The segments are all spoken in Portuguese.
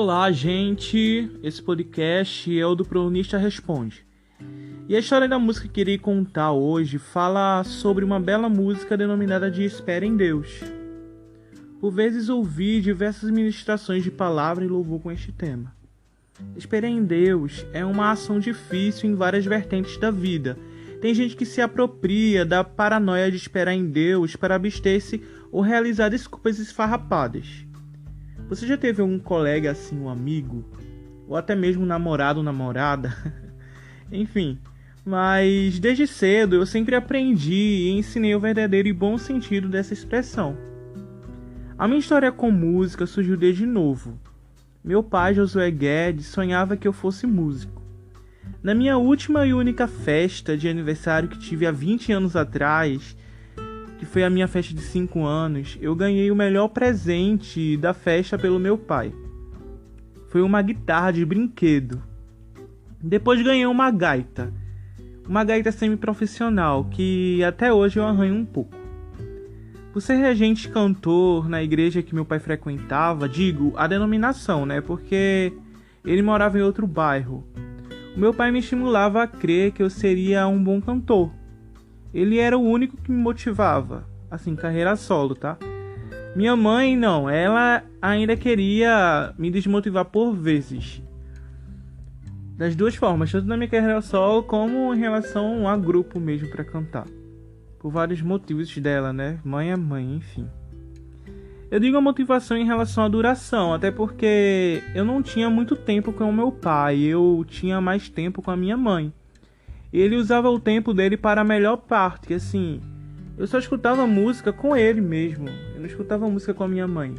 Olá, gente! Esse podcast é o do Pronista Responde. E a história da música que irei contar hoje fala sobre uma bela música denominada de Espera em Deus. Por vezes ouvi diversas ministrações de palavra e louvor com este tema. Esperar em Deus é uma ação difícil em várias vertentes da vida. Tem gente que se apropria da paranoia de esperar em Deus para abster-se ou realizar desculpas esfarrapadas. Você já teve algum colega assim, um amigo? Ou até mesmo um namorado ou namorada? Enfim, mas desde cedo eu sempre aprendi e ensinei o verdadeiro e bom sentido dessa expressão. A minha história com música surgiu desde novo. Meu pai, Josué Guedes, sonhava que eu fosse músico. Na minha última e única festa de aniversário que tive há 20 anos atrás, que foi a minha festa de 5 anos, eu ganhei o melhor presente da festa pelo meu pai. Foi uma guitarra de brinquedo. Depois ganhei uma gaita semi-profissional, que até hoje eu arranho um pouco. Por ser regente e cantor na igreja que meu pai frequentava, digo a denominação, porque ele morava em outro bairro. O meu pai me estimulava a crer que eu seria um bom cantor. Ele era o único que me motivava, assim, carreira solo, tá? Minha mãe, não, ela ainda queria me desmotivar por vezes. Das duas formas, tanto na minha carreira solo como em relação a grupo mesmo para cantar. Por vários motivos dela, Mãe é mãe, enfim. Eu digo a motivação em relação à duração, até porque eu não tinha muito tempo com o meu pai, eu tinha mais tempo com a minha mãe. Ele usava o tempo dele para a melhor parte, assim, eu só escutava música com ele mesmo, eu não escutava música com a minha mãe.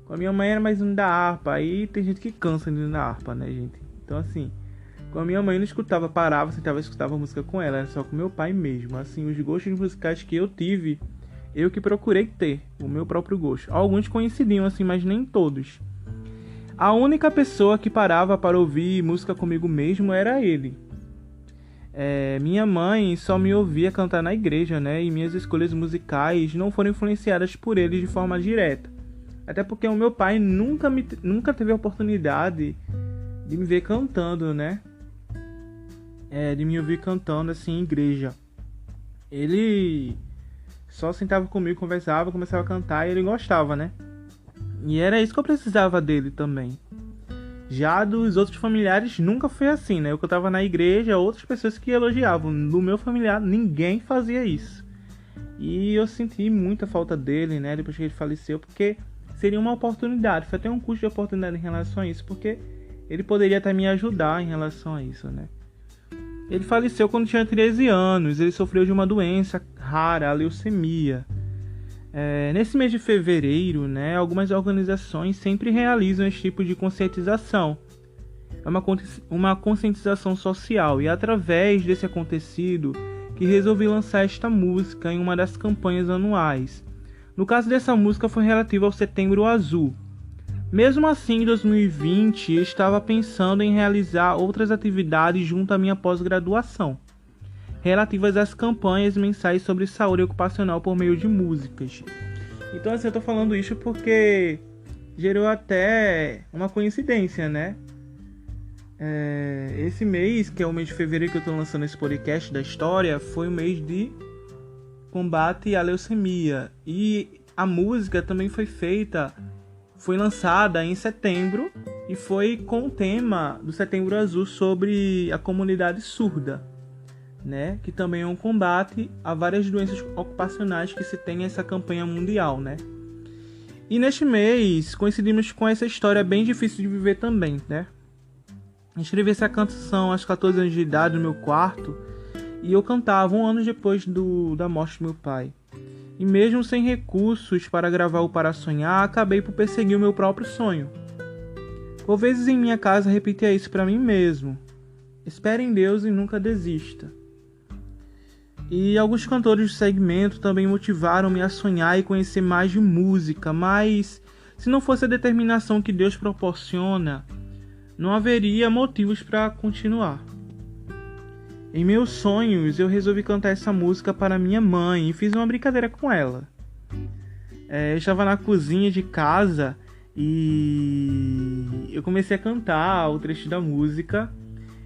Com a minha mãe era mais um da harpa, aí tem gente que cansa de da harpa, gente? Então assim, com a minha mãe eu não escutava, parava, sentava e escutava música com ela, era só com meu pai mesmo. Assim, os gostos musicais que eu tive, eu que procurei ter, o meu próprio gosto. Alguns coincidiam assim, mas nem todos. A única pessoa que parava para ouvir música comigo mesmo era ele. Minha mãe só me ouvia cantar na igreja, e minhas escolhas musicais não foram influenciadas por ele de forma direta. Até porque o meu pai nunca teve a oportunidade de me ver cantando, de me ouvir cantando assim em igreja. Ele só sentava comigo, conversava, começava a cantar e ele gostava, E era isso que eu precisava dele também. Já dos outros familiares nunca foi assim, Eu cantava na igreja, outras pessoas que elogiavam. Do meu familiar, ninguém fazia isso. E eu senti muita falta dele, depois que ele faleceu, porque seria uma oportunidade. Foi até um custo de oportunidade em relação a isso, porque ele poderia até me ajudar em relação a isso, Ele faleceu quando tinha 13 anos, ele sofreu de uma doença rara, a leucemia. Nesse mês de fevereiro, algumas organizações sempre realizam esse tipo de conscientização. É uma conscientização social, e é através desse acontecido que resolvi lançar esta música em uma das campanhas anuais. No caso dessa música foi relativa ao Setembro Azul. Mesmo assim, em 2020, eu estava pensando em realizar outras atividades junto à minha pós-graduação, relativas às campanhas mensais sobre saúde ocupacional por meio de músicas. Então assim, eu tô falando isso porque gerou até uma coincidência, Esse mês, que é o mês de fevereiro que eu tô lançando esse podcast da história, foi o mês de combate à leucemia. E a música também foi lançada em setembro e foi com o tema do Setembro Azul sobre a comunidade surda, que também é um combate a várias doenças ocupacionais que se tem essa campanha mundial, E neste mês coincidimos com essa história bem difícil de viver também, Escrevi essa canção aos 14 anos de idade no meu quarto e eu cantava 1 ano depois da morte do meu pai. E mesmo sem recursos para gravar o Para Sonhar, acabei por perseguir o meu próprio sonho. Por vezes em minha casa repetia isso para mim mesmo: espere em Deus e nunca desista. E alguns cantores do segmento também motivaram-me a sonhar e conhecer mais de música, mas se não fosse a determinação que Deus proporciona, não haveria motivos para continuar. Em meus sonhos, eu resolvi cantar essa música para minha mãe e fiz uma brincadeira com ela. Eu estava na cozinha de casa E eu comecei a cantar o trecho da música.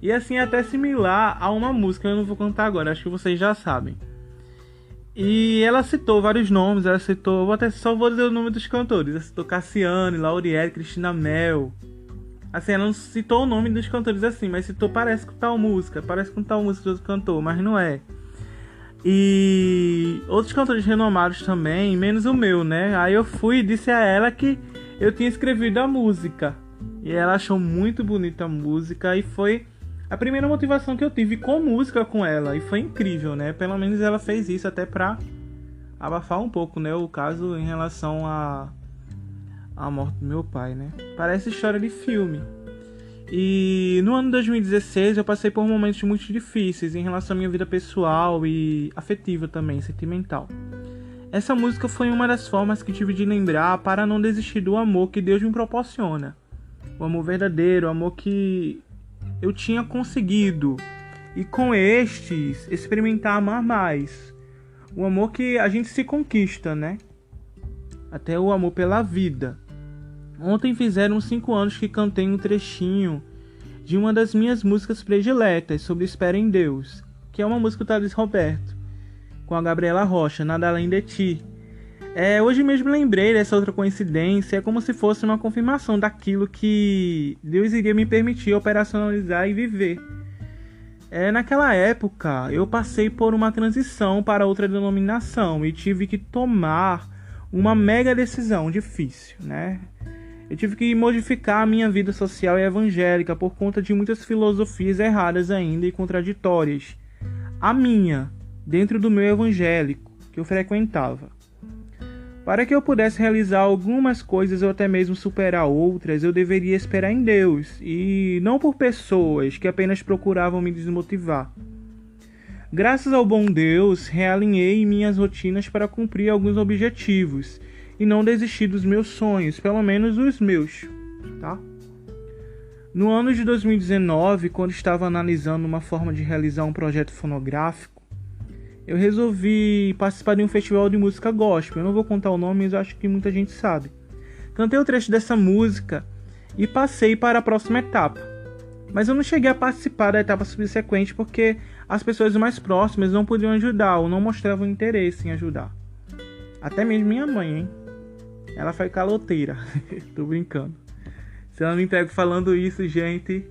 E assim, é até similar a uma música, eu não vou cantar agora, acho que vocês já sabem. E ela citou vários nomes, ela citou, só vou dizer o nome dos cantores. Ela citou Cassiane, Laurielle, Cristina Mel. Assim, ela não citou o nome dos cantores assim, mas citou parece com tal música do outro cantor, mas não é. E outros cantores renomados também, menos o meu, né? Aí eu fui e disse a ela que eu tinha escrevido a música. E ela achou muito bonita a música e foi a primeira motivação que eu tive com música com ela. E foi incrível, né? Pelo menos ela fez isso até pra abafar um pouco, né? O caso em relação à morte do meu pai, né? Parece história de filme. E no ano de 2016 eu passei por momentos muito difíceis em relação à minha vida pessoal e afetiva também, sentimental. Essa música foi uma das formas que tive de lembrar para não desistir do amor que Deus me proporciona. O amor verdadeiro, o amor que eu tinha conseguido. E com estes, experimentar amar mais. O amor que a gente se conquista, né? Até o amor pela vida. Ontem fizeram 5 anos que cantei um trechinho de uma das minhas músicas prediletas sobre Espera em Deus, que é uma música do Thales Roberto, com a Gabriela Rocha, Nada Além de Ti. Hoje mesmo lembrei dessa outra coincidência, é como se fosse uma confirmação daquilo que Deus iria me permitir operacionalizar e viver. Naquela época, eu passei por uma transição para outra denominação e tive que tomar uma mega decisão difícil, né? Eu tive que modificar a minha vida social e evangélica por conta de muitas filosofias erradas ainda e contraditórias. A minha, dentro do meu evangélico, que eu frequentava. Para que eu pudesse realizar algumas coisas ou até mesmo superar outras, eu deveria esperar em Deus, e não por pessoas que apenas procuravam me desmotivar. Graças ao bom Deus, realinhei minhas rotinas para cumprir alguns objetivos, e não desistir dos meus sonhos, pelo menos os meus, tá? No ano de 2019, quando estava analisando uma forma de realizar um projeto fonográfico, eu resolvi participar de um festival de música gospel. Eu não vou contar o nome, mas eu acho que muita gente sabe. Cantei o trecho dessa música e passei para a próxima etapa. Mas eu não cheguei a participar da etapa subsequente porque as pessoas mais próximas não podiam ajudar ou não mostravam interesse em ajudar. Até mesmo minha mãe, hein? Ela foi caloteira. Tô brincando. Se ela me pega falando isso, gente,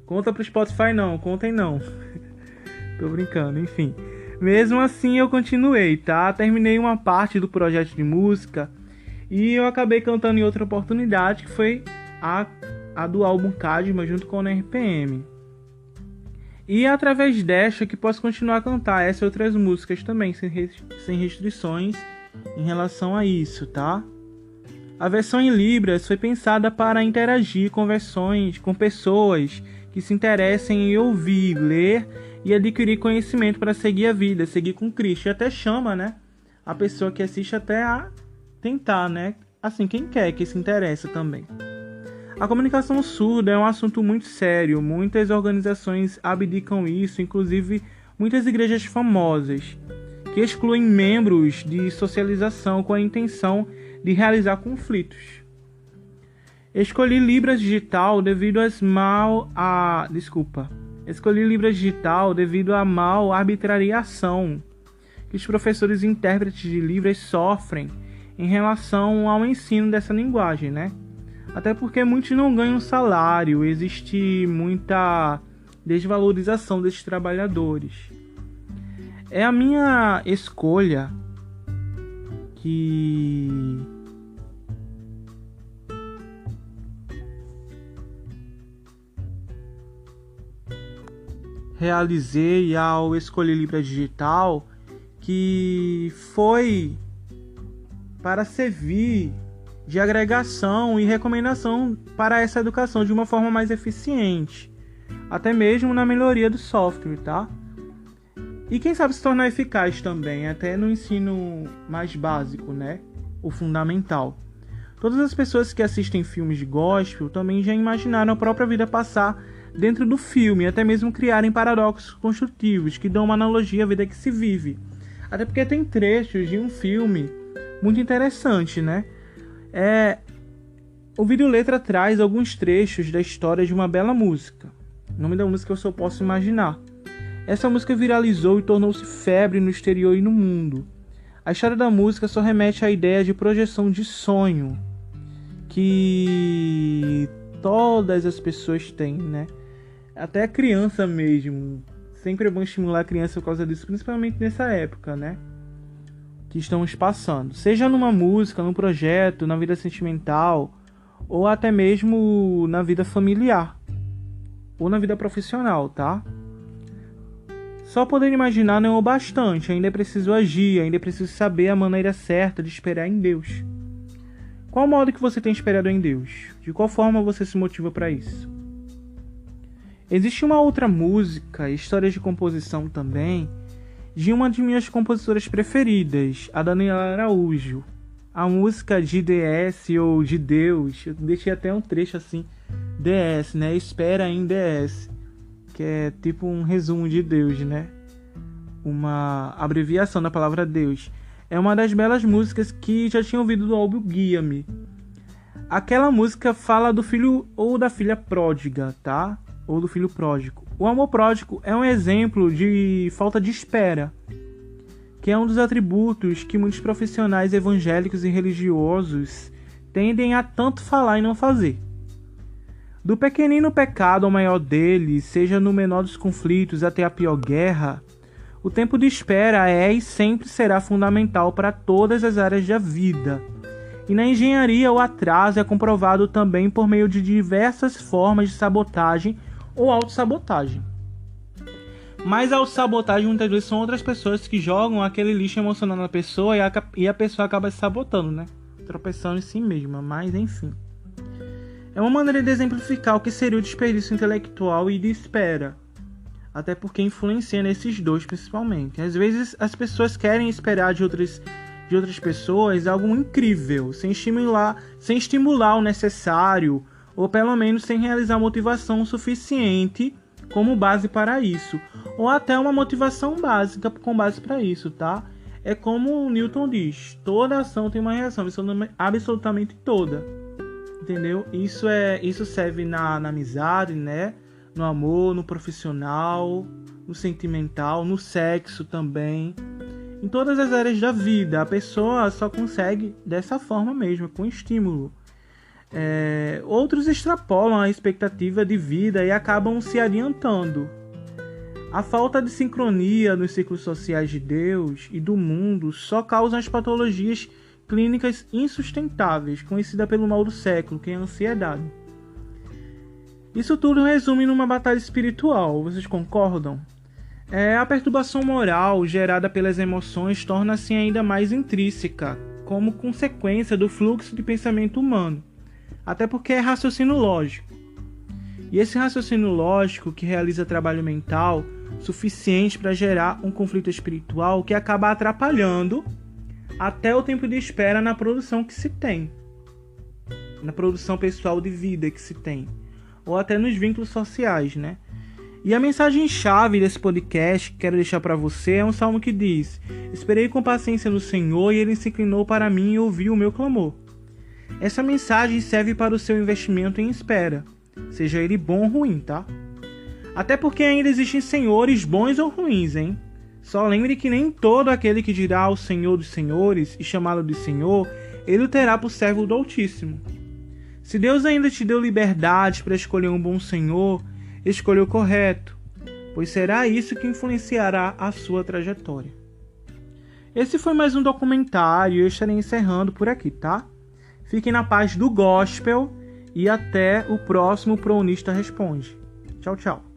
conta pro Spotify não, contem não. Tô brincando, enfim. Mesmo assim eu continuei, tá? Terminei uma parte do projeto de música e eu acabei cantando em outra oportunidade, que foi a do álbum Cadma junto com a RPM. E é através desta que posso continuar a cantar essas outras músicas também, sem restrições em relação a isso, tá? A versão em Libras foi pensada para interagir com pessoas que se interessem em ouvir, ler e adquirir conhecimento para seguir a vida, seguir com Cristo. E até chama, né, a pessoa que assiste até a tentar, né, assim, quem quer que se interessa também. A comunicação surda é um assunto muito sério, muitas organizações abdicam isso, inclusive muitas igrejas famosas, que excluem membros de socialização com a intenção de realizar conflitos. Escolhi Libras Digital devido à mal arbitrariação que os professores e intérpretes de Libras sofrem em relação ao ensino dessa linguagem, né? Até porque muitos não ganham salário, existe muita desvalorização desses trabalhadores. É a minha escolha que realizei ao escolher Libras Digital, que foi para servir de agregação e recomendação para essa educação de uma forma mais eficiente, até mesmo na melhoria do software, tá? E quem sabe se tornar eficaz também, até no ensino mais básico, né? O fundamental. Todas as pessoas que assistem filmes de gospel também já imaginaram a própria vida passar dentro do filme, até mesmo criarem paradoxos construtivos que dão uma analogia à vida que se vive. Até porque tem trechos de um filme muito interessante, né? O vídeo letra traz alguns trechos da história de uma bela música. O nome da música eu só posso imaginar. Essa música viralizou e tornou-se febre no exterior e no mundo. A história da música só remete à ideia de projeção de sonho que todas as pessoas têm, né? Até a criança mesmo. Sempre é bom estimular a criança por causa disso, principalmente nessa época, né? Que estamos passando. Seja numa música, num projeto, na vida sentimental, ou até mesmo na vida familiar, ou na vida profissional, tá? Só poder imaginar não é o bastante, ainda é preciso agir, ainda é preciso saber a maneira certa de esperar em Deus. Qual o modo que você tem esperado em Deus? De qual forma você se motiva para isso? Existe uma outra música, história de composição também, de uma de minhas compositoras preferidas, a Daniela Araújo. A música de DS ou de Deus, eu deixei até um trecho assim, DS, né? Espera em DS, que é tipo um resumo de Deus, né? Uma abreviação da palavra Deus. É uma das belas músicas que já tinha ouvido do álbum Guia-me. Aquela música fala do filho ou da filha pródiga, tá? Ou do filho pródigo. O amor pródigo é um exemplo de falta de espera, que é um dos atributos que muitos profissionais evangélicos e religiosos tendem a tanto falar e não fazer. Do pequenino pecado ao maior dele, seja no menor dos conflitos até a pior guerra, o tempo de espera é e sempre será fundamental para todas as áreas da vida. E na engenharia o atraso é comprovado também por meio de diversas formas de sabotagem ou autossabotagem. Mas a autossabotagem muitas vezes são outras pessoas que jogam aquele lixo emocional na pessoa e a pessoa acaba se sabotando, né? Tropeçando em si mesma, mas enfim. É uma maneira de exemplificar o que seria o desperdício intelectual e de espera. Até porque influencia nesses dois principalmente. Às vezes as pessoas querem esperar de outras pessoas algo incrível, sem estimular o necessário, ou pelo menos sem realizar motivação suficiente como base para isso, ou até uma motivação básica com base para isso, tá? É como o Newton diz, toda ação tem uma reação, absolutamente toda, entendeu? Isso serve na amizade, né? No amor, no profissional, no sentimental, no sexo também. Em todas as áreas da vida, a pessoa só consegue dessa forma mesmo, com estímulo. Outros extrapolam a expectativa de vida e acabam se adiantando. A falta de sincronia nos ciclos sociais de Deus e do mundo só causa as patologias clínicas insustentáveis, conhecida pelo mal do século, que é a ansiedade. Isso tudo resume numa batalha espiritual, vocês concordam? A perturbação moral gerada pelas emoções torna-se ainda mais intrínseca, como consequência do fluxo de pensamento humano, até porque é raciocínio lógico. E esse raciocínio lógico que realiza trabalho mental suficiente para gerar um conflito espiritual que acaba atrapalhando até o tempo de espera na produção que se tem, na produção pessoal de vida que se tem, ou até nos vínculos sociais, né? E a mensagem-chave desse podcast que quero deixar para você é um salmo que diz: esperei com paciência no Senhor e Ele se inclinou para mim e ouviu o meu clamor. Essa mensagem serve para o seu investimento em espera, seja ele bom ou ruim, tá? Até porque ainda existem senhores bons ou ruins, hein? Só lembre que nem todo aquele que dirá ao Senhor dos Senhores e chamá-lo de Senhor, ele o terá por servo do Altíssimo. Se Deus ainda te deu liberdade para escolher um bom Senhor, escolha o correto, pois será isso que influenciará a sua trajetória. Esse foi mais um documentário e eu estarei encerrando por aqui, tá? Fiquem na paz do gospel e até o próximo Prounista Responde. Tchau, tchau.